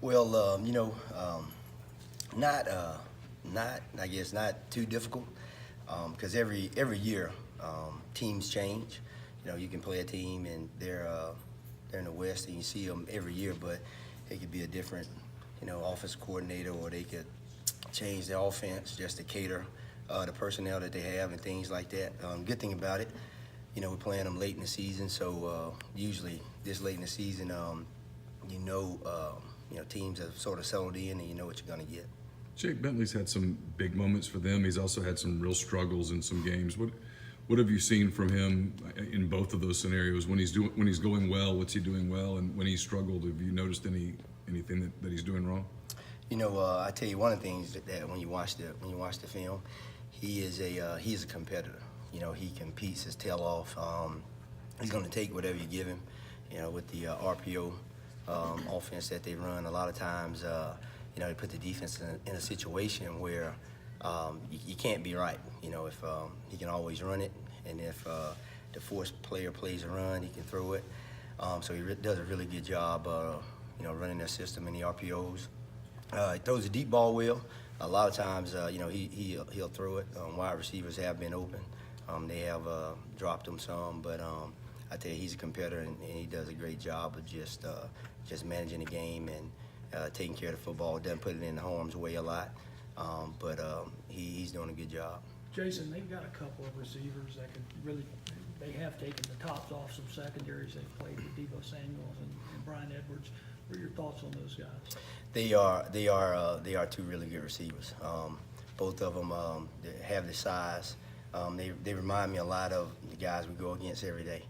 Well, not I guess not too difficult, because every year teams change. You can play a team and they're in the West and you see them every year, but it could be a different offense coordinator, or they could change their offense just to cater the personnel that they have and things like that. Good thing about it, we're playing them late in the season, so usually this late in the season, you know, teams have sort of settled in and you know what you're going to get. Jake Bentley's had some big moments for them. He's also had some real struggles in some games. What have you seen from him in both of those scenarios? When he's going well, what's he doing well, and when he's struggled, have you noticed anything that he's doing wrong? I tell you one of the things that when you watch the film, he's a competitor. He competes his tail off. He's going to take whatever you give him. With the RPO offense that they run, a lot of times, they put the defense in a situation where you can't be right. If he can always run it, and if the forced player plays a run, he can throw it. So he does a really good job, running their system in the RPOs. He throws a deep ball well. A lot of times, he'll throw it. Wide receivers have been open. They have dropped him some, but I tell you, he's a competitor, and he does a great job of just managing the game and taking care of the football. Doesn't put it in harm's way a lot, but he's doing a good job. Jason, they've got a couple of receivers that could really, they have taken the tops off some secondaries. They've played with Deebo Samuels and Brian Edwards. What are your thoughts on those guys? They are two really good receivers. Both of them have the size. They remind me a lot of the guys we go against every day.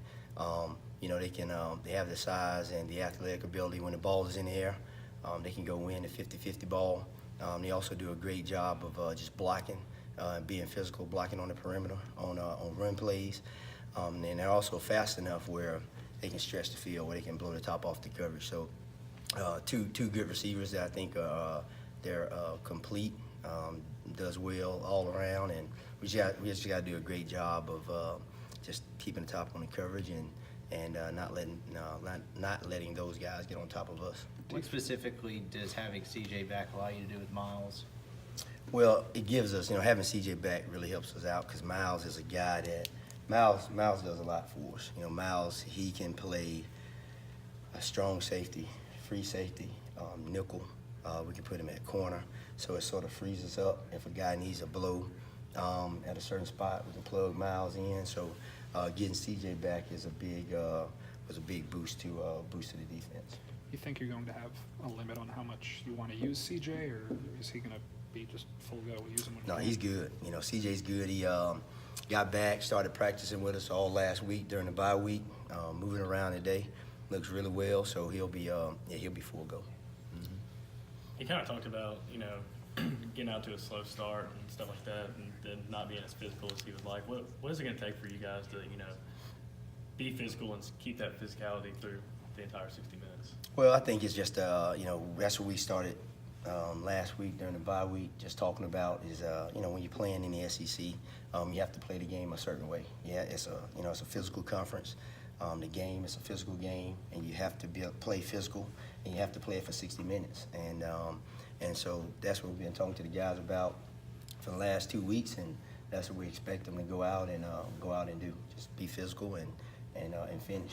They have the size and the athletic ability when the ball is in the air. They can go in the 50-50 ball. They also do a great job of just blocking, being physical, blocking on the perimeter, on run plays. And they're also fast enough where they can stretch the field, where they can blow the top off the coverage. So two good receivers that I think they're complete, does well all around, and we just got to do a great job of just keeping the top on the coverage and not letting those guys get on top of us. What specifically does having CJ back allow you to do with Miles? Well, it gives us, having CJ back really helps us out, because Miles is a guy that Miles does a lot for us. Miles, he can play a strong safety, free safety, nickel. We can put him at corner, so it sort of frees us up. If a guy needs a blow at a certain spot, we can plug Miles in. So getting CJ back is was a big boost to the defense. You think you're going to have a limit on how much you want to use CJ, or is he going to be just full go? Use him when No, he's good. CJ's good. He got back, started practicing with us all last week during the bye week, moving around today. Looks really well, so he'll be full go. Mm-hmm. He kind of talked about, getting out to a slow start and stuff like that, and then not being as physical as he would like. What is it going to take for you guys to, be physical and keep that physicality through the entire 60 minutes? Well, I think it's just, that's what we started last week during the bye week, just talking about is, when you're playing in the SEC, you have to play the game a certain way. Yeah, it's a physical conference. The game is a physical game, and you have to play physical, and you have to play it for 60 minutes. And so that's what we've been talking to the guys about for the last 2 weeks, and that's what we expect them to go out and do. Just be physical and finish.